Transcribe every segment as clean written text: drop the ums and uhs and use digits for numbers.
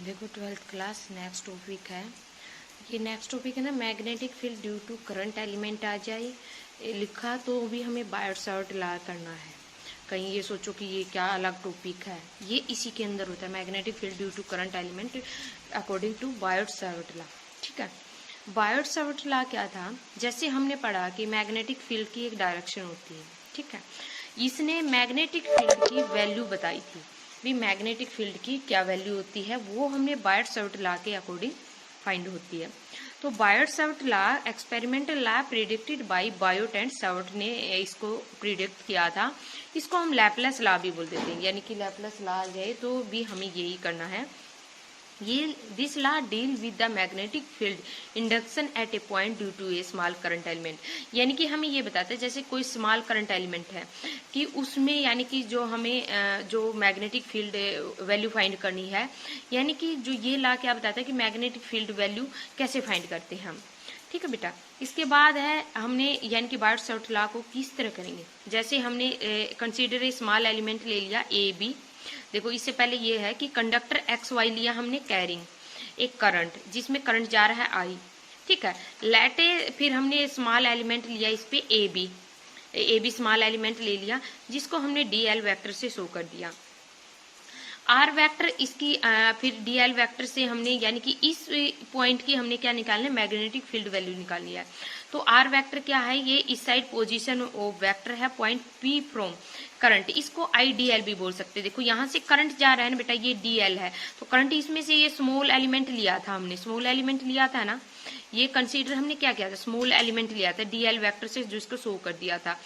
देखो 12th class next topic है। ये नेक्स्ट टॉपिक है ना, magnetic field due to current element आ जाए लिखा तो भी हमें बायोट-सावर्ट लॉ करना है। कहीं ये सोचो कि ये क्या अलग टॉपिक है, ये इसी के अंदर होता है, magnetic field due to current element according to Biot Savart law. ठीक है, बायोट-सावर्ट लॉ क्या था, जैसे हमने पढ़ा कि मैग्नेटिक फील्ड की एक डायरेक्शन होती है। ठीक है, इसने मैग्नेटिक फील्ड की वैल्यू बताई थी, भी मैग्नेटिक फील्ड की क्या वैल्यू होती है, वो हमने बायोट-सावर्ट लॉ के अकॉर्डिंग फाइंड होती है। तो Biot-Savart law experimental law predicted by Biot and Savart ने इसको प्रिडिक्ट किया था। इसको हम लैपलेस लॉ भी बोल देते हैं, यानी कि लैपलेस लॉ है तो भी हमें यही करना है। ये this law deal with the magnetic field induction at a point due to a small current element, यानी कि हमें ये बताता है जैसे कोई स्मॉल करंट एलिमेंट है कि उसमें यानी कि जो हमें जो मैग्नेटिक फील्ड वैल्यू फाइंड करनी है, यानी कि जो ये लॉ क्या बताता है कि मैग्नेटिक फील्ड वैल्यू कैसे फाइंड करते हैं हम। ठीक है बेटा, इसके बाद है हमने यानी कि बायोट-सावर्ट लॉ को किस तरह करेंगे, जैसे हमने कंसीडर ए स्मॉल एलिमेंट ले लिया ए बी। देखो इससे पहले ये है कि कंडक्टर एक्स वाई लिया हमने कैरिंग एक करंट जिसमें करंट जा रहा है आई। ठीक है, लेटे फिर हमने स्मॉल एलिमेंट लिया इस पे ए बी स्मॉल एलिमेंट ले लिया जिसको हमने डी एल वैक्टर से शो कर दिया। आर वेक्टर इसकी फिर डी एल वैक्टर से हमने यानी कि इस पॉइंट की हमने क्या निकालना है, मैग्नेटिक फील्ड वैल्यू निकालनी है। तो आर वेक्टर क्या है, ये इस साइड पोजीशन ऑफ वेक्टर है पॉइंट पी फ्रॉम करंट, इसको आई डी एल भी बोल सकते हैं। देखो यहाँ से करंट जा रहा है ना बेटा, ये डी एल है, तो करंट इसमें से ये स्मॉल एलिमेंट लिया था हमने, स्मॉल एलिमेंट लिया था ना, ये कंसीडर हमने क्या किया था, स्मॉल एलिमेंट लिया था डी एल वैक्टर से जिसको शो कर दिया था।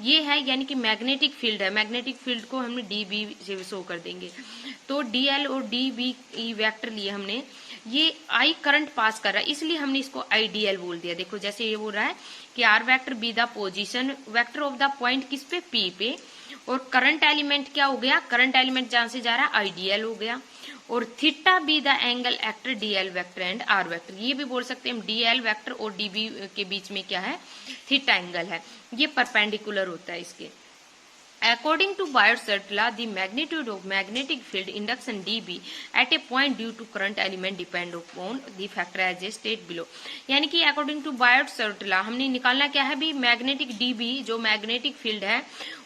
ये है यानी कि मैग्नेटिक फील्ड है, मैग्नेटिक फील्ड को हमने डी बी से शो कर देंगे। तो डी एल और डी बी वैक्टर लिए हमने, ये आई करंट पास कर रहा है इसलिए हमने इसको आई डी एल बोल दिया। देखो जैसे ये बोल रहा है कि R vector be the position vector of the point किस पे, पी पे, और करंट एलिमेंट क्या हो गया, करंट एलिमेंट जहां से जा रहा है आई डी एल हो गया, और theta be the angle vector D L vector and are vector. ये भी बोल सकते हैं हम डी एल वैक्टर और डी बी के बीच में क्या है, थीटा एंगल है, ये परपेंडिकुलर होता है इसके। According to Biot-Savart law, the magnitude of magnetic field induction dB at a point due to current element depend upon the factor as stated below। यानी कि according to Biot-Savart law हमने निकालना क्या है भी, मैग्नेटिक dB जो magnetic field है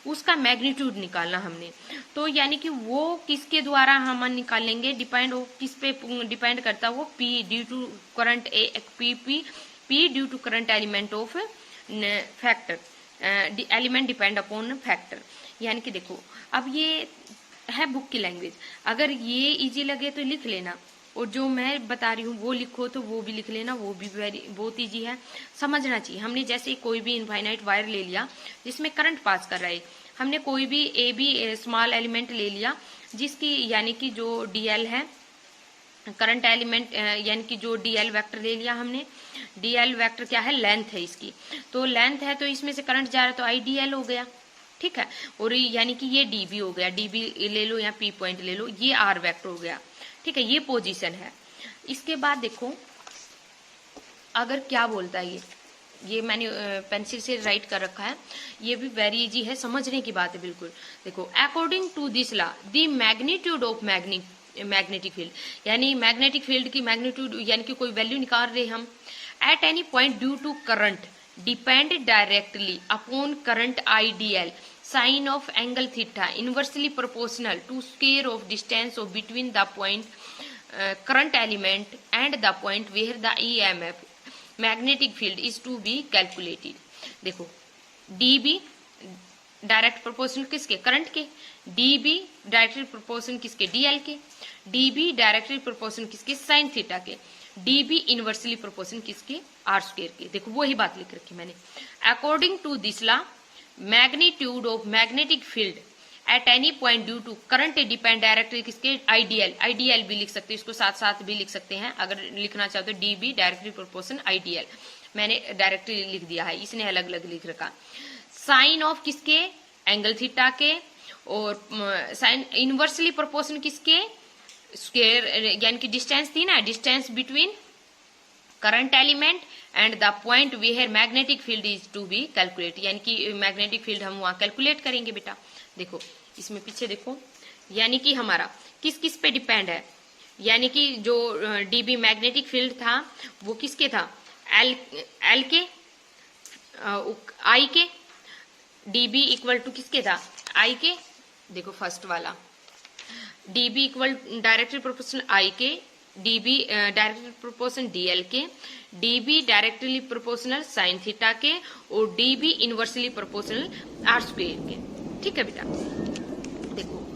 उसका मैग्नीट्यूड निकालना हमने। तो यानी कि वो किसके द्वारा हम निकालेंगे, डिपेंड किस पे डिपेंड करता है वो, P due to current P due to current element of factor, element depend upon factor. यानी कि देखो अब ये है बुक की लैंग्वेज, अगर ये इजी लगे तो लिख लेना, और जो मैं बता रही हूँ वो लिखो तो वो भी लिख लेना, वो भी बहुत इजी है, समझना चाहिए। हमने जैसे कोई भी इनफाइनाइट वायर ले लिया जिसमें करंट पास कर रहा है, हमने कोई भी ए बी स्मॉल एलिमेंट ले लिया जिसकी यानी कि जो डी एल है करंट एलिमेंट, यानी कि जो डी एल वैक्टर ले लिया हमने, डी एल वैक्टर क्या है, लेंथ है इसकी, तो लेंथ है तो इसमें से करंट जा रहा है तो आई डी एल हो गया। ठीक है, और यानी कि ये डीबी हो गया, डीबी ले लो या पी पॉइंट ले लो, ये आर वेक्टर हो गया। ठीक है, ये पोजीशन है। इसके बाद देखो अगर क्या बोलता है ये मैंने पेंसिल से राइट कर रखा है, ये भी वेरी इजी है, समझने की बात है बिल्कुल। देखो according to this law the magnitude of magnetic field, यानी मैग्नेटिक फील्ड की मैग्नीट्यूड यानी कि कोई वैल्यू निकाल रहे हम, at any point due to current depend directly upon current I D L sine of angle theta inversely proportional to square of distance of between the point current element and the point where the E M F magnetic field is to be calculated. देखो D B direct proportional किसके, current के, D B directly proportional किसके, D L के, D B directly proportional किसके, sine theta के, D B inversely proportional किसके, R square के। देखो वही बात लिख रखी मैंने। According to this law magnitude of magnetic field at any point due to current depend directly किसके, आईडीएल भी लिख सकते हैं, इसको साथ साथ भी लिख सकते हैं अगर लिखना चाहते हो, D B directly proportion IDL, मैंने डायरेक्टली लिख दिया है, इसने अलग अलग लिख रखा। साइन ऑफ किसके, एंगल थीटा के, और साइन इनवर्सली प्रोपोर्शन किसके, स्क्वायर यानी कि डिस्टेंस थी ना, distance between current element and the point where magnetic field is to be calculate, यानी कि मैग्नेटिक फील्ड हम वहां कैलकुलेट करेंगे बेटा। देखो इसमें पीछे देखो, यानी कि हमारा किस किस पे डिपेंड है, यानी कि जो डीबी मैग्नेटिक फील्ड था वो किसके था, एल के, आई के, डीबी इक्वल टू किसके था, आई के। देखो फर्स्ट वाला DB equal directly proportional I के, डीबी डायरेक्टली प्रोपोर्शनल डीएल के, DB directly proportional sine theta के, और DB inversely proportional R square के। ठीक है बेटा, देखो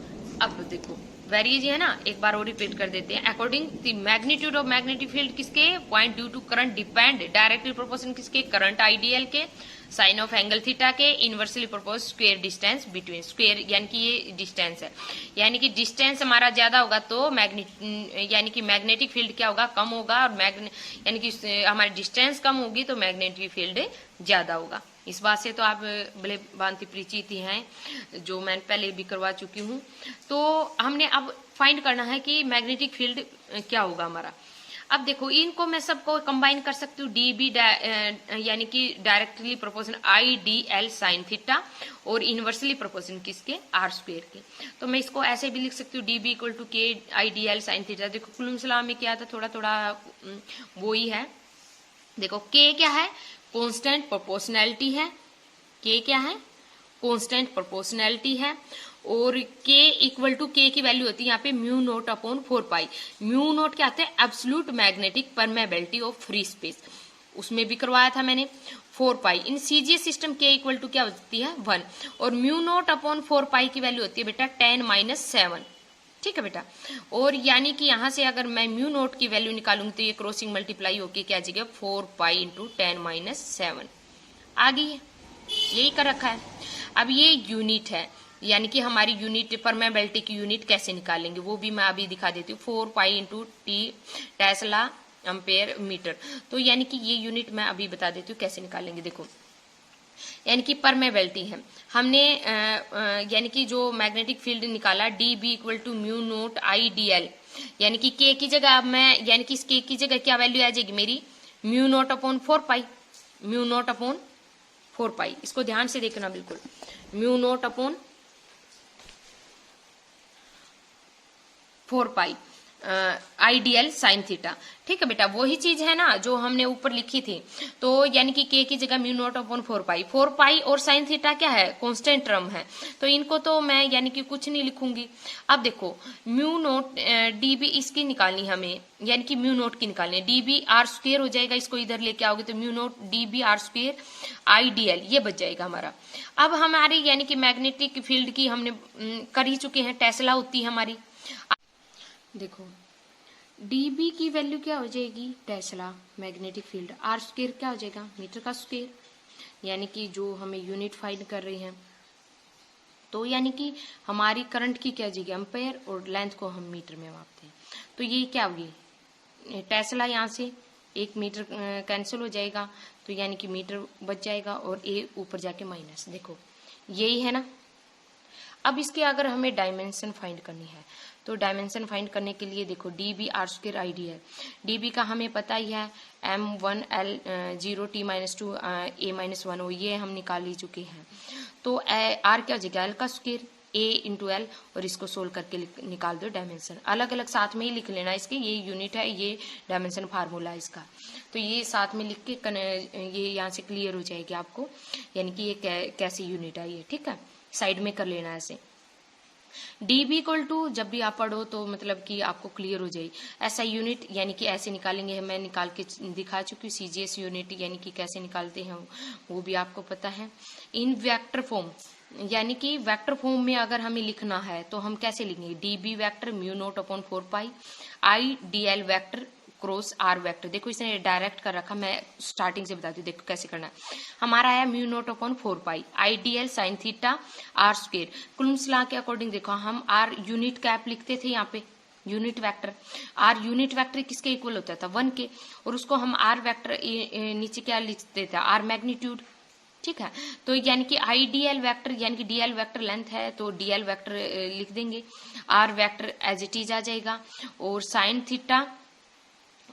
अब देखो वेरी इजी है ना, एक बार और रिपीट कर देते हैं। According the magnitude of magnetic field किसके, point due to current depend directly proportional किसके, करंट आइडियल के, साइन ऑफ एंगल थीटा के, inversely proportional square distance between, square यानी कि ये डिस्टेंस है, यानी कि डिस्टेंस हमारा ज्यादा होगा तो यानी कि मैग्नेटिक फील्ड क्या होगा, कम होगा, और यानी कि हमारी डिस्टेंस कम होगी तो मैग्नेटिक फील्ड ज्यादा होगा। इस बात से तो आप बड़े भांति परिचित ही हैं, जो मैं पहले भी करवा चुकी हूँ। तो हमने अब फाइंड करना है कि मैग्नेटिक फील्ड क्या होगा हमारा। अब देखो इनको मैं सबको कंबाइन कर सकती हूँ, डी बी यानी कि directly proportional I D L sine theta, और इनवर्सली प्रोपोर्शनल किसके, आर स्क्वायर के। तो मैं इसको ऐसे भी लिख सकती हूँ, डी बी इक्वल टू के I D L sine theta. देखो कुलुम सलाम में क्या था, थोड़ा थोड़ा वो ही है। देखो के क्या है, कांस्टेंट प्रोपोर्शनैलिटी है, के क्या है, कांस्टेंट प्रोपोर्शनैलिटी है, और के इक्वल टू के की वैल्यू होती है यहाँ पे म्यू नोट अपॉन 4 पाई। म्यू नोट क्या होता है, absolute magnetic permeability of free space, उसमें भी करवाया था मैंने 4 पाई। इन सीजीएस सिस्टम के इक्वल टू क्या होती है 1, और म्यू नोट अपॉन 4 पाई की वैल्यू होती है बेटा 10-7। ठीक है बेटा, और यानी कि यहां से अगर मैं म्यू नोट की वैल्यू निकालूंगी तो ये क्रॉसिंग मल्टीप्लाई होके क्या आ जाएगा 4 पाई इंटू 10-7 आ गई है, यही कर रखा है। अब ये यूनिट है, यानी कि हमारी यूनिट परमेबिलिटी की यूनिट कैसे निकालेंगे वो भी मैं अभी दिखा देती हूँ। 4 pi into T Tesla ampere metre, तो यानी कि ये यूनिट मैं अभी बता देती हूँ कैसे निकालेंगे। देखो यानी कि परमेबिलिटी है, हमने यानी कि जो मैग्नेटिक फील्ड निकाला D B equal to mu naught I D L, यानी कि के की जगह अब मैं यानी कि इस के की जगह क्या वैल्यू आ जाएगी मेरी, म्यू नोट अपॉन 4 पाई, म्यू नोट अपॉन 4 पाई। इसको ध्यान से देखना बिल्कुल, म्यू नोट अपॉन 4 पाई आइडियल साइन थीटा। ठीक है बेटा, वही चीज है ना जो हमने ऊपर लिखी थी। तो यानी कि के की जगह म्यू नॉट अपॉन 4 पाई, 4 पाई और साइन थीटा क्या है, कांस्टेंट टर्म है, तो इनको तो मैं यानी कि कुछ नहीं लिखूंगी। अब देखो म्यू नोट डीबी इसकी निकालनी हमें, यानी कि म्यू नोट की निकालनी है, डीबी आर स्क्वायर हो जाएगा, इसको इधर लेके आओगे तो mu naught DB R square IDL ये बच जाएगा हमारा। अब हमारी यानी कि मैग्नेटिक फील्ड की हमने कर ही चुके हैं, टेस्ला होती है हमारी। देखो dB की वैल्यू क्या हो जाएगी, tesla magnetic field, R square क्या हो जाएगा, मीटर का स्क्वायर, यानी कि जो हमें यूनिट फाइंड कर रही हैं। तो यानी कि हमारी करंट की क्या जाएगी एम्पेयर, और लेंथ को हम मीटर में मापते हैं। तो ये क्या होगी टेस्ला, यहाँ से 1 मीटर कैंसिल हो जाएगा, तो यानी कि मीटर बच जाएगा, और ए ऊपर जाके माइनस। देखो यही है ना। अब इसके अगर हमें डायमेंशन फाइंड करनी है तो डायमेंशन फाइंड करने के लिए देखो D B R square I D है, डी बी का हमें पता ही है M1 L 0 T-2 A-1 ये हम निकाल ही चुके हैं। तो आर क्या हो जाएगा एल का स्क्वायर A इंटू एल, और इसको सोल्व करके निकाल दो डायमेंशन। अलग अलग साथ में ही लिख लेना इसके, ये यूनिट है ये डायमेंशन फार्मूला है इसका, तो ये साथ में लिख के ये यहाँ से क्लियर हो जाएगी आपको, यानी कि ये कैसी यूनिट है ये। ठीक है, साइड में कर लेना ऐसे। dB इक्वल टू जब भी आप पढ़ो तो मतलब कि आपको क्लियर हो जाए ऐसा यूनिट, यानी कि ऐसे निकालेंगे, मैं निकाल के दिखा चुकी हूँ सीजीएस यूनिट, यानी कि कैसे निकालते हैं वो भी आपको पता है। इन वेक्टर फॉर्म, यानी कि वेक्टर फॉर्म में अगर हमें लिखना है तो हम कैसे लिखेंगे, dB vector mu naught upon 4 pi I D L vector cross are vector. देखो इसने डायरेक्ट कर रखा, मैं स्टार्टिंग से बताती हूँ देखो कैसे करना है। हमारा है mu naught upon 4 pi IDL sine theta R square. Coulomb's law के अकॉर्डिंग देखो हम आर यूनिट कैप लिखते थे यहाँ पे, unit vector, R unit vector किसके इक्वल होता था 1 के, और उसको हम आर वेक्टर नीचे क्या लिखते थे आर मैग्नीट्यूड। ठीक है, तो यानी कि आईडीएल वेक्टर यानी कि डीएल वेक्टर लेंथ है तो डीएल वेक्टर लिख देंगे, R vector as it is आ जाएगा, और sine theta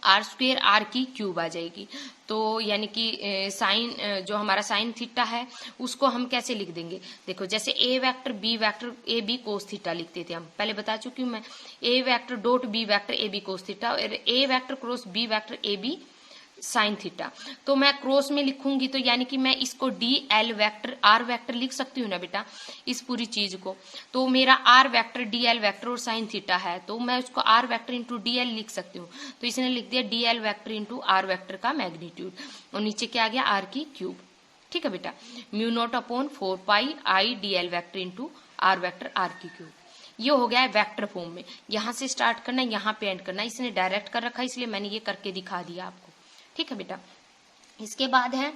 are square R की क्यूब आ जाएगी। तो यानी कि साइन जो हमारा साइन थीटा है उसको हम कैसे लिख देंगे, देखो जैसे A vector B vector A B cos theta लिखते थे, हम पहले बता चुकी हूँ मैं, A vector dot B vector A B cos theta और A vector cross B vector A B sine theta. तो मैं क्रॉस में लिखूंगी तो यानी कि मैं इसको D L vector R vector लिख सकती हूँ ना बेटा, इस पूरी चीज को। तो मेरा R vector D L vector और साइन थीटा है, तो मैं उसको R vector into D L लिख सकती हूँ। तो इसने लिख दिया D L vector into R vector का मैग्नीट्यूड, और नीचे क्या आ गया आर की क्यूब। ठीक है बेटा, mu naught upon 4 pi I D L vector into R vector R की क्यूब। ये हो गया है वेक्टर फॉर्म में, यहां से स्टार्ट करना यहाँ पे एंड करना, इसने डायरेक्ट कर रखा है इसलिए मैंने ये करके दिखा दिया आपको। ठीक है बेटा, इसके बाद है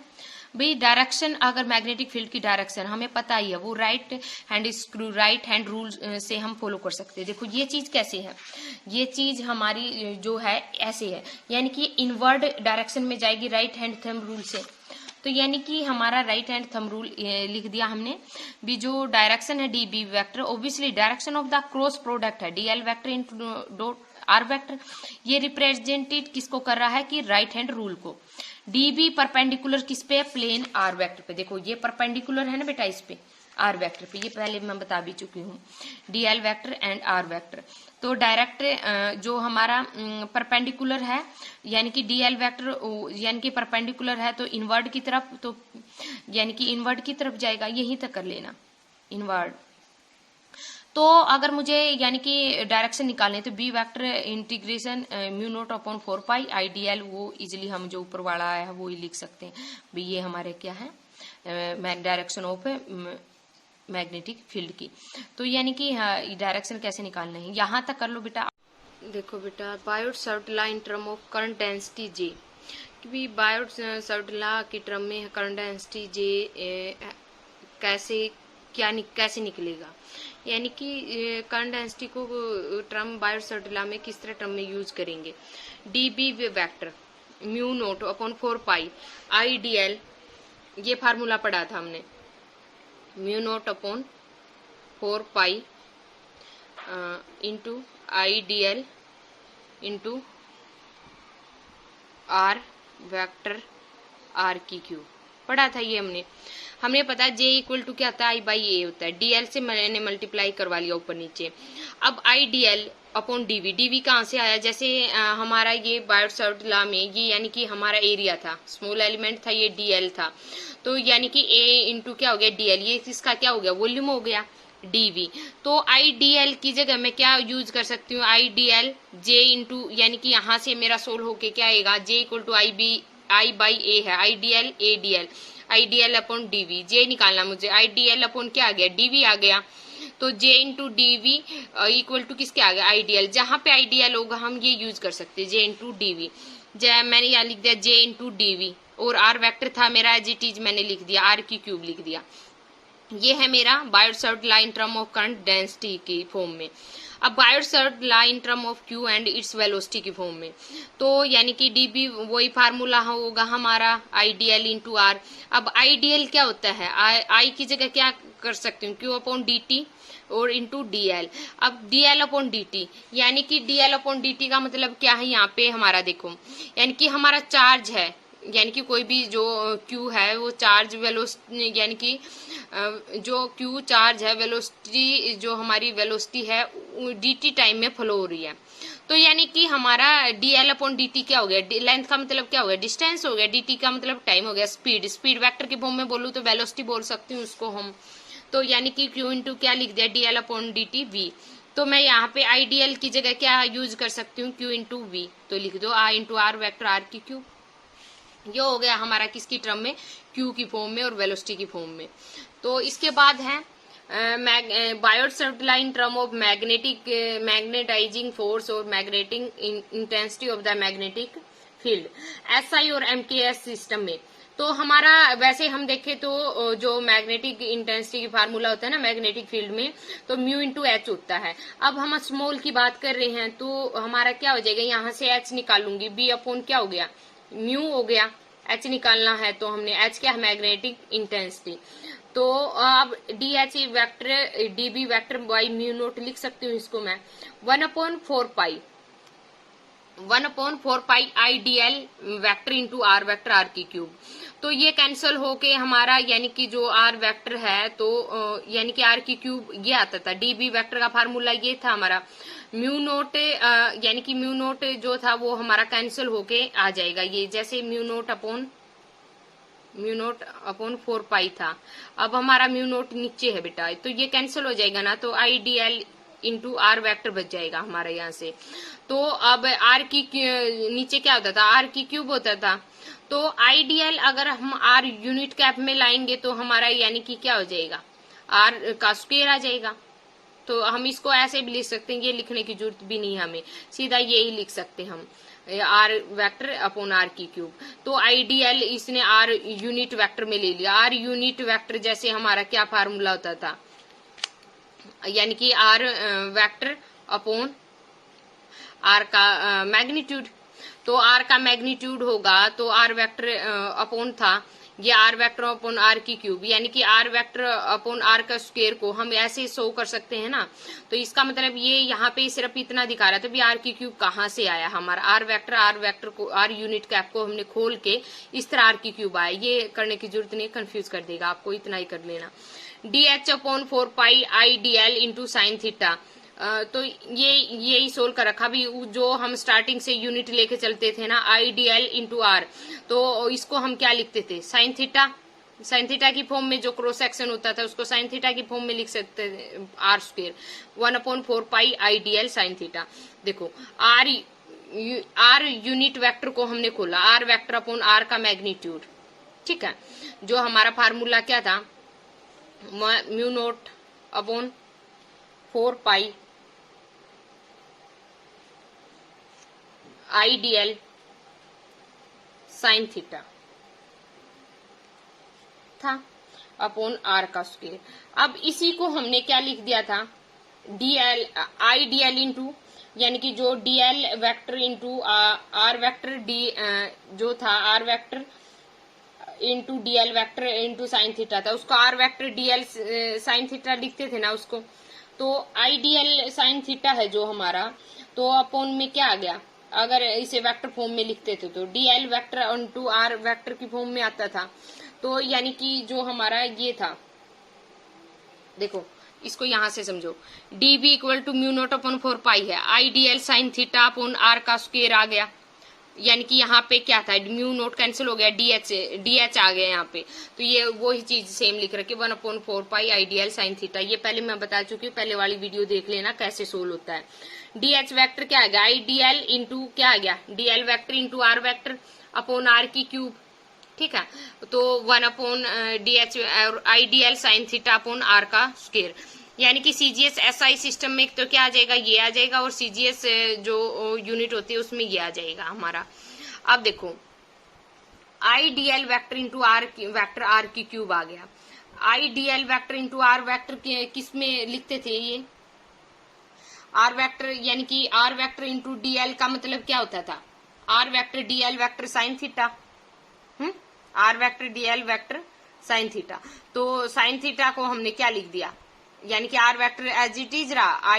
भाई डायरेक्शन, अगर मैग्नेटिक फील्ड की डायरेक्शन हमें पता ही है, वो right hand screw right hand rule से हम फॉलो कर सकते हैं। देखो ये चीज कैसे है, ये चीज हमारी जो है ऐसे है, यानी कि इनवर्ड डायरेक्शन में जाएगी राइट हैंड थंब रूल से। तो यानी कि हमारा राइट हैंड थंब रूल लिख दिया हमने भी, जो डायरेक्शन है D B vector, obviously direction of the cross product है D L vector into dot R vector, ये रिप्रेजेंटेड किसको कर रहा है कि राइट हैंड रूल को। डी बी परपेंडिकुलर किस पे, प्लेन आर वेक्टर पे। देखो ये परपेंडिकुलर है ना बेटा इस पे आर वेक्टर पे, ये पहले मैं बता भी चुकी हूँ, D L vector and R vector. तो डायरेक्ट जो हमारा परपेंडिकुलर है यानी कि डी एल वेक्टर यानी कि परपेंडिकुलर है तो इनवर्ड की तरफ, तो यानी कि इनवर्ड की तरफ जाएगा, यहीं तक कर लेना इनवर्ड। तो अगर मुझे यानी कि डायरेक्शन निकालने तो B vector integration mu naught upon 4 pi I D L, वो इजिली हम जो ऊपर वाला आया है वो ही लिख सकते हैं भाई, ये हमारे क्या है डायरेक्शन ऑफ मैग्नेटिक फील्ड की। तो यानी कि डायरेक्शन कैसे निकालना है यहां तक कर लो बेटा। देखो बेटा, Biot Savart law in term of current density J, कि बायोट सर्ट ला की टर्म में करंट डेंसिटी जे कैसे निकलेगा, यानी कि करंट डेंसिटी को टर्म बायोट सर्ट ला में किस तरह टर्म में यूज करेंगे। D B vector mu naught upon 4 pi I D L, ये फार्मूला पढ़ा था हमने, mu naught upon 4 pi into I D L into R vector R की क्यूब पढ़ा था ये हमने पता जे इक्वल टू क्या होता है आई बाई ए होता है, डीएल से मैंने मल्टीप्लाई करवा लिया ऊपर नीचे। अब I D L upon DV, DV कहाँ से आया, जैसे हमारा ये बायोट सर्ट लॉ में ये यानी कि हमारा एरिया था, स्मॉल एलिमेंट था, ये डीएल था, तो यानी कि ए इंटू क्या हो गया डीएल, ये इसका क्या हो गया वॉल्यूम हो गया डीवी। तो आई डी एल की जगह मैं क्या यूज कर सकती हूँ, I D L J into, यानी कि यहाँ से मेरा सोल्व होके क्या आएगा, J equal to I by A है, I D L A D L, I D L upon DV, J निकालना मुझे, आई डी एल अपॉन क्या आ गया डीवी आ गया, तो J into DV equal to किसके आ गया आई डी एल, जहां पे आई डी एल होगा हम ये यूज कर सकते हैं जे इंटू डीवी। मैंने यहाँ लिख दिया जे इंटू डीवी, और आर वेक्टर था मेरा एज इट इज मैंने लिख दिया आर की क्यूब लिख दिया। ये है मेरा Biot Savart law in term of current density की फॉर्म में। अब Biot Savart law in term of Q and its velocity की फॉर्म में, तो यानी कि डीबी वही फार्मूला होगा हमारा आईडीएल इंटू आर। अब आईडीएल क्या होता है, आई की जगह क्या कर सकती हूँ क्यू अपॉन डी टी और इंटू डीएल। अब डीएल अपॉन डी टी, यानी कि डीएल अपॉन डी टी का मतलब क्या है यहाँ पे हमारा देखो, यानी कि हमारा चार्ज है, यानी कि कोई भी जो Q है वो चार्ज वेलोसिटी, यानी कि जो Q चार्ज है, वेलोसिटी जो हमारी वेलोसिटी है dt टाइम में फ्लो हो रही है। तो यानी कि हमारा dl अपॉन dt क्या हो गया, लेंथ का मतलब क्या हो गया डिस्टेंस हो गया, dt का मतलब टाइम हो गया, स्पीड वेक्टर के फॉर्म में बोलूँ तो वेलोसिटी बोल सकती हूँ उसको हम। तो यानी कि Q इंटू क्या लिख दिया dl अपॉन dt v। तो मैं यहाँ पे आईडीएल की जगह क्या यूज कर सकती हूँ Q इंटू वी, तो लिख दो r into R vector R की क्यूब। ये हो गया हमारा किसकी टर्म में क्यू की फॉर्म में और वेलोसिटी की फॉर्म में। तो इसके बाद है Biot Savart law in term of magnetising force और magnetic intensity of the magnetic field SI और एमकेएस सिस्टम में। तो हमारा वैसे हम देखें तो जो मैग्नेटिक इंटेंसिटी की फार्मूला होता है ना मैग्नेटिक फील्ड में, तो म्यू इंटू एच होता है। अब हम स्मॉल की बात कर रहे हैं तो हमारा क्या हो जाएगा, यहाँ से एच निकालूंगी, बी अपॉन क्या हो गया म्यू हो गया, एच निकालना है तो हमने एच क्या है मैग्नेटिक इंटेंसिटी। तो अब D H vector D B vector by mu naught लिख सकती हूँ इसको मैं 1/4 pi 1/4π/IDL vector into R vector R की क्यूब। तो ये कैंसिल होके हमारा यानी कि जो आर वेक्टर है तो यानी कि आर की क्यूब ये आता था। डीबी वेक्टर का फार्मूला ये था हमारा म्यू नोट, यानी कि म्यू नोट जो था वो हमारा कैंसिल होके आ जाएगा। ये जैसे म्यू नोट अपॉन 4 पाई था, अब हमारा म्यू नोट नीचे है बेटा, तो ये कैंसिल हो जाएगा ना, तो IDL इंटू आर वेक्टर बच जाएगा हमारा यहाँ से। तो अब आर की नीचे क्या होता था, आर की क्यूब होता था। तो IDL अगर हम आर यूनिट कैप में लाएंगे तो हमारा यानी कि क्या हो जाएगा, आर का स्क्वायर आ जाएगा। तो हम इसको ऐसे भी लिख सकते हैं, ये लिखने की जरूरत भी नहीं हमें, सीधा यही लिख सकते हम आर वेक्टर अपॉन आर की क्यूब। तो IDL इसने आर यूनिट वेक्टर में ले लिया। आर यूनिट वेक्टर जैसे हमारा क्या फार्मूला होता था, यानी कि आर वेक्टर अपॉन आर का मैग्नीट्यूड। तो आर का मैग्नीट्यूड होगा तो आर वेक्टर अपॉन था ये आर वेक्टर अपॉन आर की क्यूब, यानी कि आर वेक्टर अपॉन आर का स्क्वायर को हम ऐसे शो कर सकते हैं ना। तो इसका मतलब ये यहाँ पे सिर्फ इतना दिखा रहा था भी आर की क्यूब कहाँ से आया, हमारा आर वेक्टर को आर यूनिट कैप को हमने खोल के इस तरह आर की क्यूब आया। ये करने की जरूरत नहीं, कंफ्यूज कर देगा आपको, इतना ही कर लेना। DH/4π/IDL into sine theta. तो ये यही सोल्व कर रखा भी, जो हम स्टार्टिंग से यूनिट लेके चलते थे ना IDL इंटू आर, तो इसको हम क्या लिखते थे, साइन थीटा। साइन थीटा की फॉर्म में जो क्रॉस सेक्शन होता था उसको साइन थीटा की फॉर्म में लिख सकते थे, R square 1/4π/IDL sine theta. देखो आर यूनिट वेक्टर को हमने खोला, आर वेक्टर अपॉन आर का मैग्नीट्यूड, ठीक है। जो हमारा फार्मूला क्या था, mu naught upon 4π/IDL sine theta था अपॉन आर का स्क्वायर। अब इसी को हमने क्या लिख दिया था, IDL इंटू, यानी कि जो DL vector into R vector जो था R vector into DL vector into sine theta था, उसको R vector DL sine theta लिखते थे ना उसको। तो IDL साइन थीटा है जो हमारा, तो अपॉन में क्या आ गया, अगर इसे वेक्टर फॉर्म में लिखते थे तो DL vector into R vector की फॉर्म में आता था। तो यानी कि जो हमारा ये था, देखो इसको यहां से समझो, DB equal to mu naught upon 4 pi है, IDL sine theta upon are का स्क्वायर आ गया, यानी कि यहाँ पे क्या था, म्यू नोट कैंसिल हो गया, DH आ गया यहाँ पे। तो ये वही चीज सेम लिख रखी 1/4π/IDL साइन थीटा। ये पहले मैं बता चुकी हूँ, पहले वाली वीडियो देख लेना कैसे सोल्व होता है। DH वेक्टर क्या आ गया, IDL इंटू क्या आ गया, DL vector into R vector upon R की क्यूब, ठीक है। तो 1/DH और IDL sine theta upon are का स्क्वायर, यानी कि CGS SI सिस्टम में तो क्या आ जाएगा, ये आ जाएगा, और CGS जो यूनिट होती है उसमें ये आ जाएगा हमारा। अब देखो IDL vector into R vector R की क्यूब आ गया। IDL vector into R vector किस में लिखते थे, ये आर वेक्टर, यानी कि आर वेक्टर इंटू DL का मतलब क्या होता था, R vector DL vector sine theta, R vector DL vector sine theta. तो साइन थीटा को हमने क्या लिख दिया, यानी कि R vector as it is रहा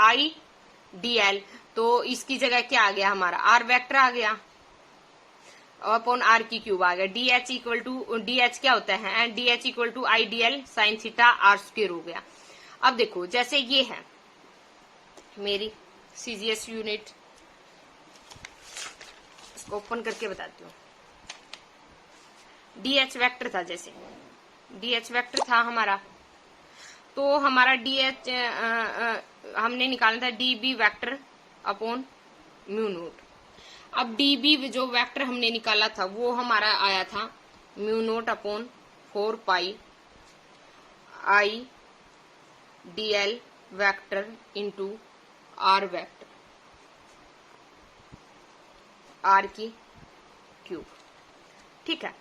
IDL, तो इसकी जगह क्या आ गया हमारा, आर वेक्टर आ गया अपॉन आर की क्यूब आ गया। DH इक्वल टू DH क्या होता है, DH equal to IDL sine theta R square हो गया। अब देखो जैसे ये है मेरी CGS यूनिट, इसको ओपन करके बताती हूँ। DH वेक्टर था, जैसे DH वेक्टर था हमारा, तो हमारा DH हमने निकालना था DB vector upon mu naught. अब DB जो वेक्टर हमने निकाला था वो हमारा आया था mu naught upon 4π/IDL vector into R vector R की क्यूब, ठीक है।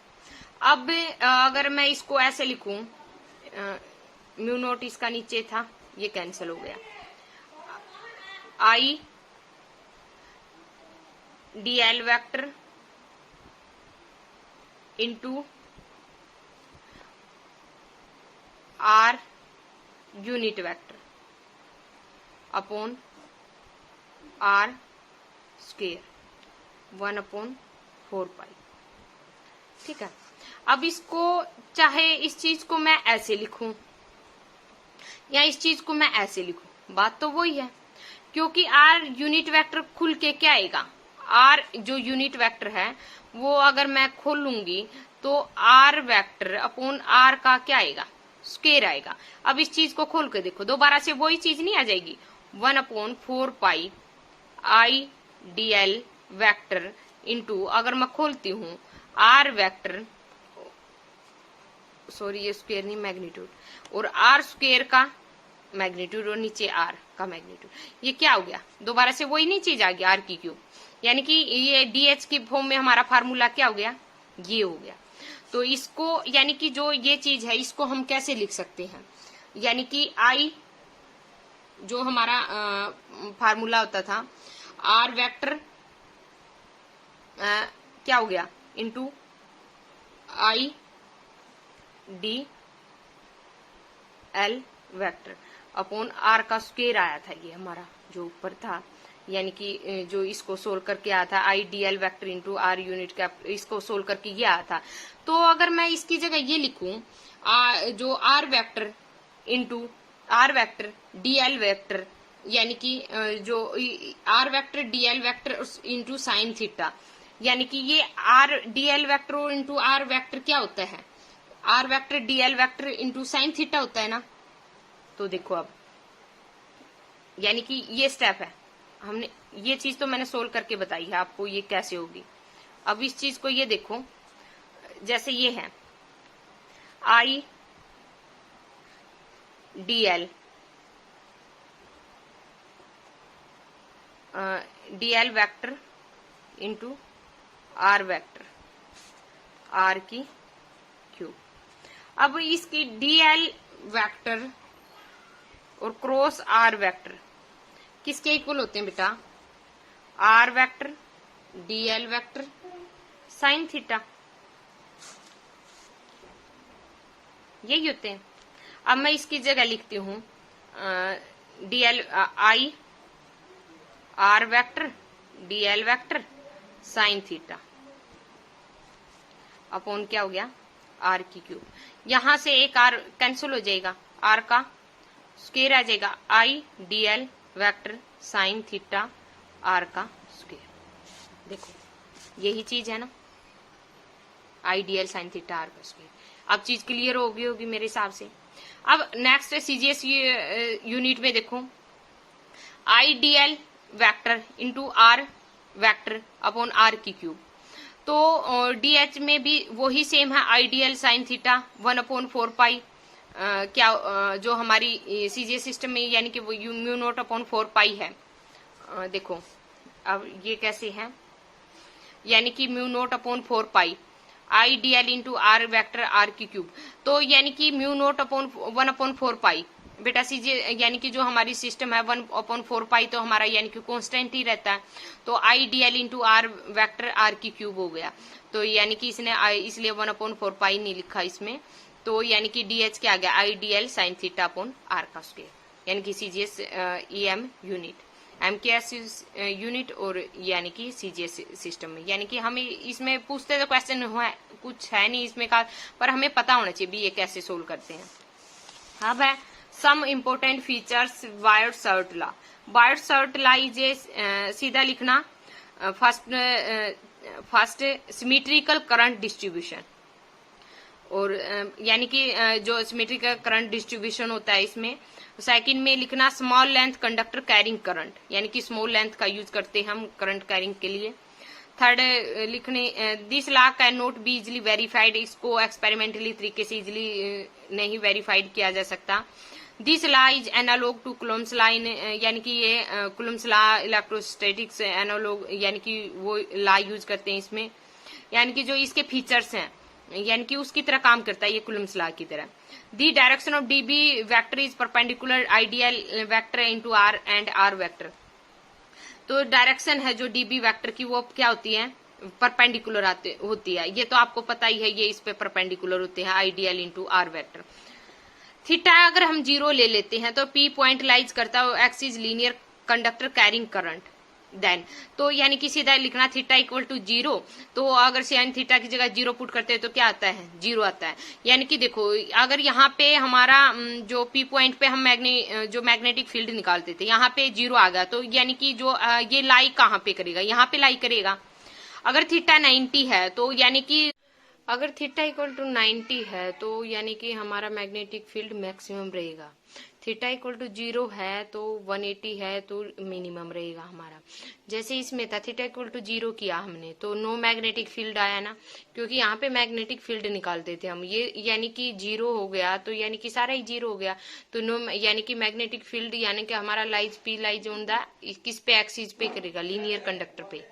अब अगर मैं इसको ऐसे लिखूं, म्यू नोट इसका नीचे था, ये कैंसिल हो गया, IDL vector into R unit vector upon R square 1/4 pi. ठीक है, अब इसको चाहे इस चीज को मैं ऐसे लिखूं या इस चीज को मैं ऐसे लिखूं, बात तो वही है, क्योंकि आर यूनिट वेक्टर खुल के क्या आएगा, आर जो यूनिट वेक्टर है वो अगर मैं खोलूंगी तो आर वेक्टर अपॉन आर का क्या आएगा, स्क्वायर आएगा। अब इस चीज को खोल के देखो, दोबारा से वही चीज नहीं आ जाएगी, 1/4 pi I D L vector into, अगर मैं खोलती हूँ आर वैक्टर, सॉरी ये स्क्वायर नहीं मैग्नीट्यूड, और आर स्क्वायर का मैग्नीट्यूड और नीचे आर का मैग्नीट्यूड, ये क्या हो गया, दोबारा से वही नहीं चीज आ गया आर की क्यूब, यानी कि ये डीएच की फॉर्म में हमारा फार्मूला क्या हो गया, ये हो गया। तो इसको यानी कि जो ये चीज है इसको हम कैसे लिख सकते हैं, यानी कि आई जो हमारा फार्मूला होता था आर वेक्टर क्या हो गया into I D L vector upon are का स्क्वायर आया था, ये हमारा जो ऊपर था, यानी कि जो इसको सोल्व करके आया था I D L vector into R unit का, इसको सोल्व करके ये आया था। तो अगर मैं इसकी जगह ये लिखूं जो R vector into are vector D L vector, यानी कि जो R vector D L vector into sine theta, यानी कि ये R D L vector into are vector क्या होता है, R vector D L vector into sine theta होता है ना। तो देखो अब यानी कि ये स्टेप है, हमने ये चीज तो मैंने सोल्व करके बताई है आपको ये कैसे होगी। अब इस चीज को ये देखो, जैसे ये है I D L vector into are vector are की क्यूब। अब इसकी डी एल वैक्टर और क्रॉस आर वैक्टर किसके इक्वल होते हैं बेटा, R vector D L vector sine theta, यही होते हैं। अब मैं इसकी जगह लिखती हूं D L I R vector D L vector sine theta upon क्या हो गया आर की क्यूब, यहां से एक आर कैंसिल हो जाएगा, आर का स्क्वायर आ जाएगा, I D L vector sine theta R का स्क्वायर। देखो यही चीज है ना, I D L sine theta R का स्क्वायर। अब चीज क्लियर होगी मेरे हिसाब से। अब नेक्स्ट सीजीएस यूनिट में देखो I D L vector into are vector upon R की क्यूब। तो डीएच में भी वही सेम है, आईडीएल साइन थीटा 1/4 पाई जो हमारी सीजीएस सिस्टम में यानी कि वो म्यू नॉट अपॉन 4 पाई है। देखो अब ये कैसे है, यानी कि mu naught upon 4 pi I D L into are vector are की क्यूब। तो यानी कि म्यू नॉट अपॉन 1/4 पाई बेटा सीजे, यानी कि जो हमारी सिस्टम है 1/4 पाई तो हमारा यानी कि कांस्टेंट ही रहता है। तो I D L into are vector are की क्यूब हो गया। तो यानी कि इसने इसलिए 1/4 पाई नहीं लिखा इसमें। तो यानी कि डी एच क्या आ गया, I D L sine theta upon are का स्क्वायर, यानी कि CGS e m unit, MKS unit और यानी कि सीजीएस सिस्टम में। यानी कि हमें इसमें पूछते तो क्वेश्चन हुआ कुछ है नहीं इसमें का, पर हमें पता होना चाहिए भी ये कैसे सोल्व करते हैं। अब है some important features Biot Savart law. Biot Savart law is सीधा लिखना फर्स्ट सिमेट्रिकल करंट डिस्ट्रीब्यूशन, और यानी कि जो सिमेट्रिकल करंट डिस्ट्रीब्यूशन होता है इसमें सेकंड में लिखना small length conductor carrying current, यानी कि स्मॉल लेंथ का यूज करते हैं हम करंट कैरिंग के लिए। थर्ड लिखने this law can not be easily verified, इसको एक्सपेरिमेंटली तरीके से इजिली नहीं वेरीफाइड किया जा सकता। This law is analogue to Coulomb's law, यानी कि ये कुलम्स लॉ इलेक्ट्रोस्टैटिक्स एनालॉग यानी कि वो लॉ यूज करते हैं इसमें, यानी कि जो इसके फीचर्स हैं यानी कि उसकी तरह काम करता है ये कुलम्स लॉ की तरह। The direction of d B vector is perpendicular I d l vector into r and are vector. तो डायरेक्शन है जो डीबी वैक्टर की वो क्या होती है, परपेंडिकुलर होती है, ये तो आपको पता ही है, ये इस पे परपेंडिकुलर होते हैं I d l into are vector. Theta अगर हम 0 ले लेते हैं तो पी पॉइंट लाइज करता है, x is linear conductor carrying current, then तो यानी कि सीधा लिखना थीटा इक्वल टू 0। तो अगर साइन थीटा की जगह 0 पुट करते हैं तो क्या आता है, 0 आता है। यानी कि देखो अगर यहाँ पे हमारा जो पी पॉइंट पे हम जो मैग्नेटिक फील्ड निकालते थे यहाँ पे 0 आ गया, तो यानी कि जो ये लाई कहाँ पे करेगा, यहाँ पे लाई करेगा। अगर थीटा 90 है तो यानी कि अगर थीटा इक्वल टू 90 है तो यानी कि हमारा मैग्नेटिक फील्ड मैक्सिमम रहेगा। थीटा इक्वल टू 0 है तो 180 है तो मिनिमम रहेगा हमारा। जैसे इसमें था थीटा इक्वल टू 0 किया हमने तो नो मैग्नेटिक फील्ड आया ना, क्योंकि यहाँ पे मैग्नेटिक फील्ड निकालते थे हम, ये यानी कि 0 हो गया तो यानी कि सारा ही 0 हो गया। तो नो यानी कि मैग्नेटिक फील्ड यानी कि हमारा lies P lies on the किस पे, एक्सिस पे करेगा, लीनियर कंडक्टर पे,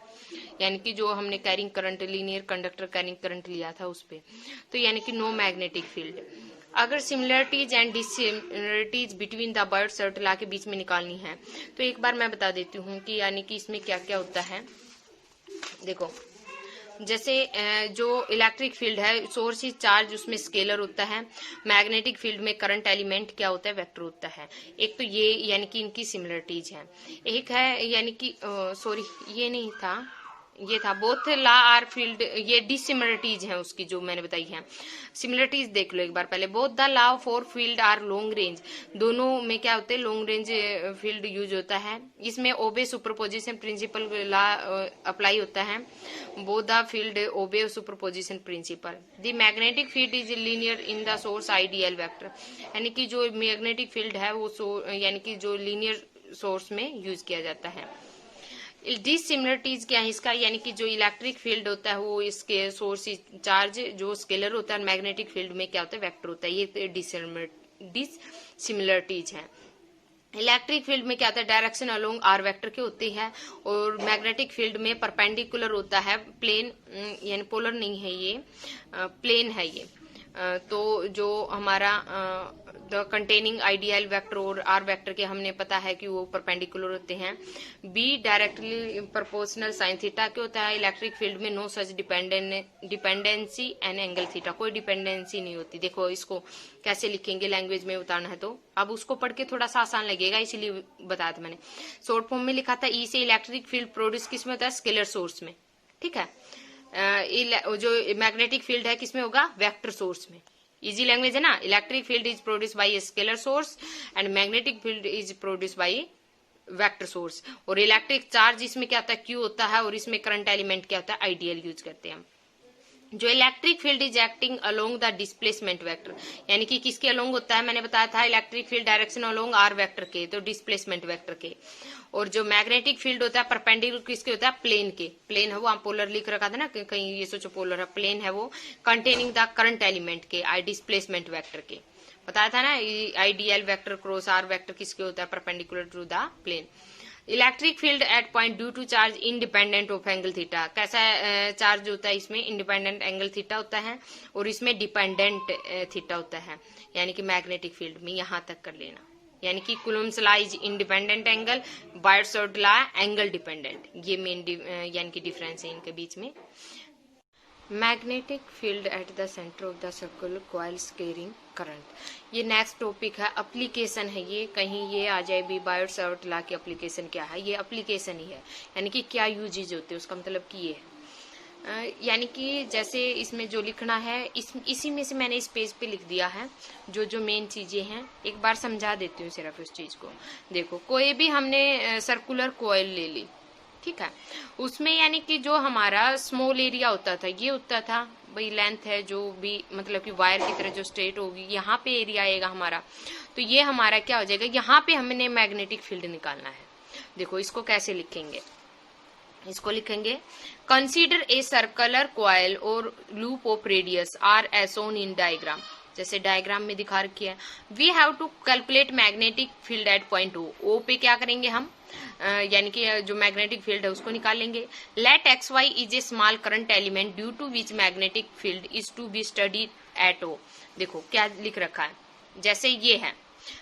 यानी कि जो हमने carrying current linear conductor carrying current लिया था उस पे। तो यानी कि नो मैग्नेटिक फील्ड। अगर similarities and dissimilarities between the Biot Savart law के बीच में निकालनी है तो एक बार मैं बता देती हूँ कि यानी कि इसमें क्या क्या होता है। देखो जैसे जो इलेक्ट्रिक फील्ड है सोर्स इज चार्ज, उसमें स्केलर होता है। मैग्नेटिक फील्ड में करंट एलिमेंट क्या होता है, वेक्टर होता है। एक तो ये यानी कि इनकी सिमिलरिटीज है। एक है यानी कि सॉरी ये नहीं था, ये था बोथ ला आर फील्ड, ये डिसिमिलरिटीज हैं उसकी जो मैंने बताई है। सिमिलरिटीज देख लो एक बार पहले। Both the law for field are long range, दोनों में क्या होते हैं, लॉन्ग रेंज फील्ड यूज होता है। इसमें ओबे सुपरपोजिशन प्रिंसिपल ला अप्लाई होता है। Both the field obey superposition principle. The magnetic field is linear in the source I dl vector, यानी कि जो मैग्नेटिक फील्ड है वो यानी कि जो लीनियर सोर्स में यूज किया जाता है। डिसिमिलरिटीज क्या है इसका, यानी कि जो इलेक्ट्रिक फील्ड होता है वो इसके सोर्स चार्ज जो स्केलर होता है, मैग्नेटिक फील्ड में क्या होता है, वेक्टर होता है। ये डिसिमिलरिटीज है। इलेक्ट्रिक फील्ड में क्या होता है, डायरेक्शन अलोंग आर वेक्टर के होती है, और मैग्नेटिक फील्ड में परपेंडिकुलर होता है, प्लेन यानी पोलर नहीं है, ये प्लेन है ये। तो जो हमारा द कंटेनिंग आइडियल वेक्टर और आर वेक्टर के हमने पता है कि वो परपेंडिकुलर होते हैं। B directly proportional sine theta के होता है। इलेक्ट्रिक फील्ड में no such dependency and angle theta, कोई डिपेंडेंसी नहीं होती। देखो इसको कैसे लिखेंगे, लैंग्वेज में उतारना है तो अब उसको पढ़ के थोड़ा सा आसान लगेगा, इसीलिए बताया था मैंने। शॉर्ट फॉर्म में लिखा था ई से इलेक्ट्रिक फील्ड प्रोड्यूस किसमें होता है, स्केलर सोर्स में, ठीक है। जो मैग्नेटिक फील्ड है किसमें होगा, वेक्टर सोर्स में। इजी लैंग्वेज है ना। Electric field is produce by a scalar source and magnetic field is produce by vector source. और इलेक्ट्रिक चार्ज इसमें क्या होता है, क्यू होता है, और इसमें करंट एलिमेंट क्या होता है, आइडियल यूज करते हैं हम। जो electric field is acting along the displacement vector, यानी कि किसके अलोंग होता है, मैंने बताया था electric field direction along are vector के, तो डिस्प्लेसमेंट वेक्टर के। और जो मैग्नेटिक फील्ड होता है परपेंडिकुलर किसके होता है, प्लेन के। प्लेन है वो, आप पोलर लिख रखा था ना कहीं, ये सोचो पोलर है, प्लेन है वो, कंटेनिंग द करंट एलिमेंट के, आई डिस्प्लेसमेंट वेक्टर के। बताया था ना I d l vector cross are vector किसके होता है, perpendicular to the plane. Electric field at point due to charge independent of angle theta, कैसा चार्ज होता है इसमें, इंडिपेंडेंट एंगल थीटा होता है, और इसमें डिपेंडेंट थीटा होता है, यानी कि मैग्नेटिक फील्ड में। यहां तक कर लेना, यानी कि Coulomb's law is independent angle, Biot law angle dependent, ये मेन यानी कि डिफरेंस है इनके बीच में। Magnetic field at the centre of the circular coils carrying current, ये नेक्स्ट टॉपिक है, एप्लीकेशन है ये, कहीं ये आ जाए भी बायर्ड सर्ट लॉ की एप्लीकेशन क्या है, ये एप्लीकेशन ही है, यानी कि क्या यूजेज होते हैं उसका मतलब कि ये है। यानी कि जैसे इसमें जो लिखना है इसी में से मैंने इस पेज पे लिख दिया है जो जो मेन चीजें हैं, एक बार समझा देती हूँ सिर्फ उस चीज को। देखो कोई भी हमने सर्कुलर कॉइल ले ली, ठीक है, उसमें यानी कि जो हमारा स्मॉल एरिया होता था, ये होता था भाई लेंथ है जो भी, मतलब कि वायर की तरह जो स्ट्रेट होगी, यहाँ पे एरिया आएगा हमारा, तो ये हमारा क्या हो जाएगा, यहाँ पे हमने मैग्नेटिक फील्ड निकालना है। देखो इसको कैसे लिखेंगे, इसको लिखेंगे कंसीडर ए सर्कुलर कॉइल और loop of radius r as shown in diagram, जैसे डायग्राम में दिखा रखी है। We have to calculate magnetic field at point O पे क्या करेंगे हम, यानी कि जो मैग्नेटिक फील्ड है उसको निकालेंगे। Let X Y is a small current element due to which magnetic field is to be studied at O. देखो क्या लिख रखा है, जैसे ये है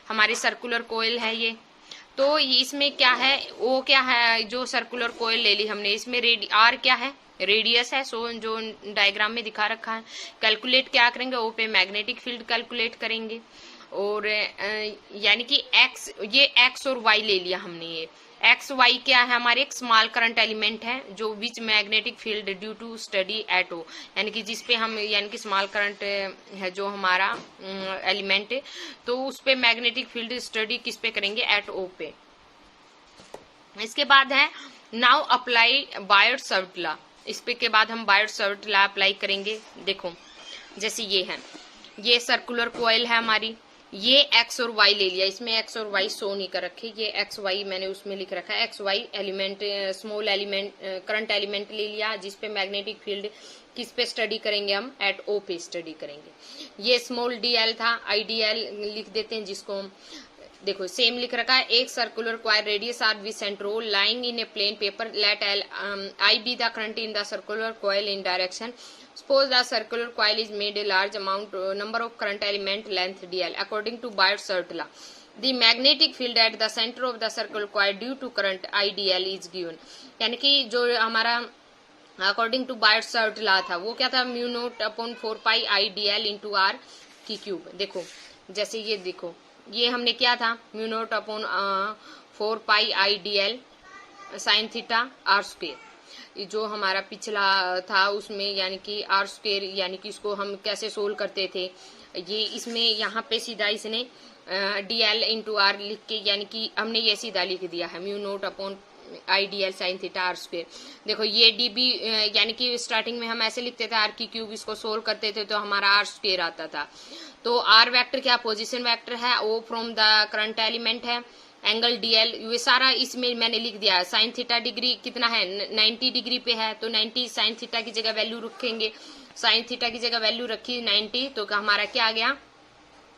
हमारी सर्कुलर कोयल है ये, तो इसमें क्या है, ओ क्या है, जो सर्कुलर कोयल ले ली हमने, इसमें आर क्या है, रेडियस है, सो जो डायग्राम में दिखा रखा है। कैलकुलेट क्या करेंगे, ओ पे मैग्नेटिक फील्ड कैलकुलेट करेंगे, और यानी कि एक्स, ये एक्स और वाई ले लिया हमने, ये एक्स वाई क्या है हमारे, एक स्मॉल करंट एलिमेंट है जो which magnetic field due to study at O, यानी कि जिस पे हम, यानी कि स्मॉल करंट है जो हमारा एलिमेंट है, तो उस पे मैग्नेटिक फील्ड स्टडी किस पे करेंगे, एट ओ पे। इसके बाद है नाउ अप्लाई बायट-सावर्ट लॉ, इस पे के बाद हम बायट-सावर्ट लॉ अप्लाई करेंगे। देखो जैसे ये है, ये सर्कुलर कॉइल है हमारी, ये एक्स और वाई ले लिया, इसमें एक्स और वाई शो नहीं कर रखे, ये एक्स वाई मैंने उसमें लिख रखा है, x y element, small element, current element ले लिया जिसपे मैग्नेटिक फील्ड किस पे स्टडी करेंगे हम, एट ओ पे स्टडी करेंगे। ये स्मॉल डी एल था, आई डी एल लिख देते हैं जिसको हम, देखो सेम लिख रखा है, एक circular coil radius R with centre O lying in a plane paper, let L I be the current in the circular coil in direction, suppose the circular coil is made a large amount number of current element length dl according to Biot-Savart law, the magnetic field at the center of the circular coil due to current idl is given, यानी कि जो हमारा according to Biot-Savart law था वो क्या था, mu naught upon 4 pi I D L into r की cube. देखो जैसे ये देखो, ये हमने क्या था, mu naught upon 4 pi I D L sine theta are square, जो हमारा पिछला था उसमें, यानी कि आर स्क्वेयर, यानी कि इसको हम कैसे सोल्व करते थे, ये इसमें यहाँ पे सीधा इसने डी एल इंटू आर लिख के, यानी कि हमने ये सीधा लिख दिया है mu naught upon I D L sine theta are square. देखो ये डी बी, यानी कि स्टार्टिंग में हम ऐसे लिखते थे आर की क्यूब, इसको सोल्व करते थे तो हमारा आर स्क्वेयर आता था। तो आर वेक्टर क्या पोजिशन वेक्टर है, ओ फ्रॉम द करंट एलिमेंट है, एंगल डीएल ये सारा इसमें मैंने लिख दिया है, साइन थीटा डिग्री कितना है, 90 डिग्री पे है, तो 90 साइन थीटा की जगह वैल्यू रखेंगे, साइन थीटा की जगह वैल्यू रखी 90, तो हमारा क्या आ गया,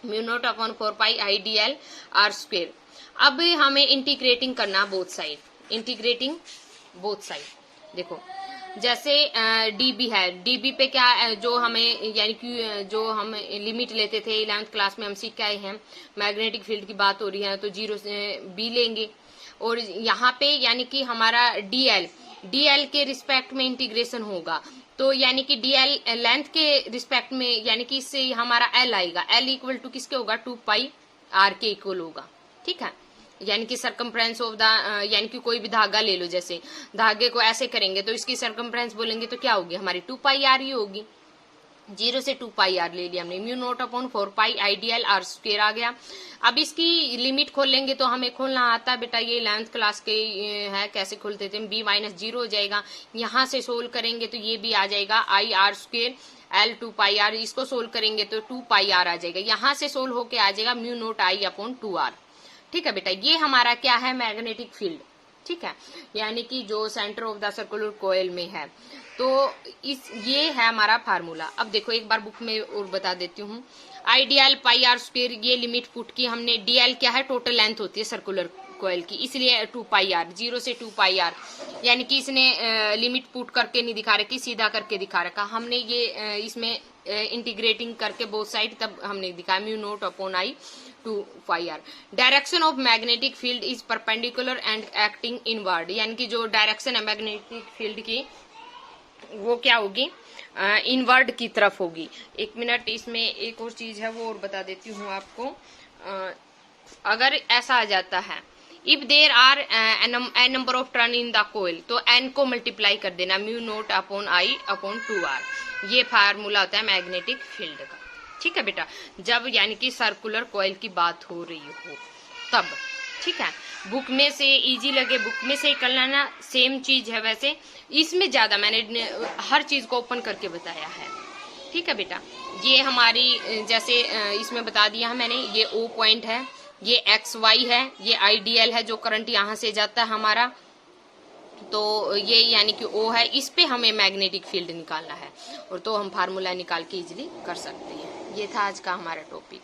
mu naught upon 4 pi I D L are square. अब हमें इंटीग्रेटिंग करना both side, integrating both side. देखो जैसे डीबी है, डीबी पे क्या जो हमें, यानी कि जो हम लिमिट लेते थे 11th क्लास में हम सीख के आए हैं, मैग्नेटिक फील्ड की बात हो रही है तो 0 से बी लेंगे, और यहाँ पे यानी कि हमारा डीएल के रिस्पेक्ट में इंटीग्रेशन होगा, तो यानी कि डीएल लेंथ के रिस्पेक्ट में, यानी कि इससे हमारा एल आएगा, एल इक्वल टू किसके होगा, 2 पाई आर के इक्वल होगा, ठीक है। यानी कि सरकमफ्रेंस ऑफ द, यानी कि कोई भी धागा ले लो, जैसे धागे को ऐसे करेंगे तो इसकी सरकमफ्रेंस बोलेंगे तो क्या होगी हमारी 2 पाई आर ही होगी, 0 से 2 पाई आर ले लिया हमने, mu naught upon 4 pi I D L R square आ गया। अब इसकी लिमिट खोल लेंगे तो हमें खोलना आता है बेटा, ये 11th क्लास के है, कैसे खोलते थे, बी माइनस 0 हो जाएगा, यहाँ से सोल्व करेंगे तो ये भी आ जाएगा I r square l 2 pi r, इसको सोल्व करेंगे तो 2 पाई आर आ जाएगा, यहाँ से सोल्व होके आ जाएगा mu naught I upon 2 r, ठीक है बेटा। ये हमारा क्या है, मैग्नेटिक फील्ड, ठीक है, यानी कि जो centre of the circular coil में है, तो ये है हमारा फार्मूला। अब देखो एक बार बुक में और बता देती हूँ, I D l pi r square, ये लिमिट पुट की हमने, डीएल क्या है, टोटल लेंथ होती है सर्कुलर कॉइल की, इसलिए 2 पाई आर, 0 से 2 पाई आर, यानी कि इसने लिमिट पुट करके नहीं दिखा रखी, सीधा करके दिखा रखा हमने, ये इसमें इंटीग्रेटिंग करके बोथ साइड, तब हमने दिखाया mu naught upon I 2 pi r. Direction of magnetic field is perpendicular and acting inward, यानी कि जो डायरेक्शन है मैग्नेटिक फील्ड की वो क्या होगी, इनवर्ड की तरफ होगी। एक मिनट, इसमें एक और चीज है वो और बता देती हूँ आपको। अगर ऐसा आ जाता है, if there are N number of turn in the coil, तो एन को मल्टीप्लाई कर देना, mu naught upon I upon 2 R, ये फार्मूला होता है मैग्नेटिक फील्ड का, ठीक है बेटा, जब यानी कि सर्कुलर कॉइल की बात हो रही हो तब, ठीक है। बुक में से इजी लगे बुक में से कर लेना, सेम चीज है, वैसे इसमें ज्यादा मैंने हर चीज को ओपन करके बताया है, ठीक है बेटा। ये हमारी जैसे इसमें बता दिया है मैंने, ये ओ पॉइंट है, ये एक्स वाई है, ये आईडीएल है जो करंट यहाँ से जाता है हमारा, तो ये यानी कि ओ है, इस पे हमें मैग्नेटिक फील्ड निकालना है, और तो हम फार्मूला निकाल के इजिली कर सकते हैं। ये था आज का हमारा टॉपिक।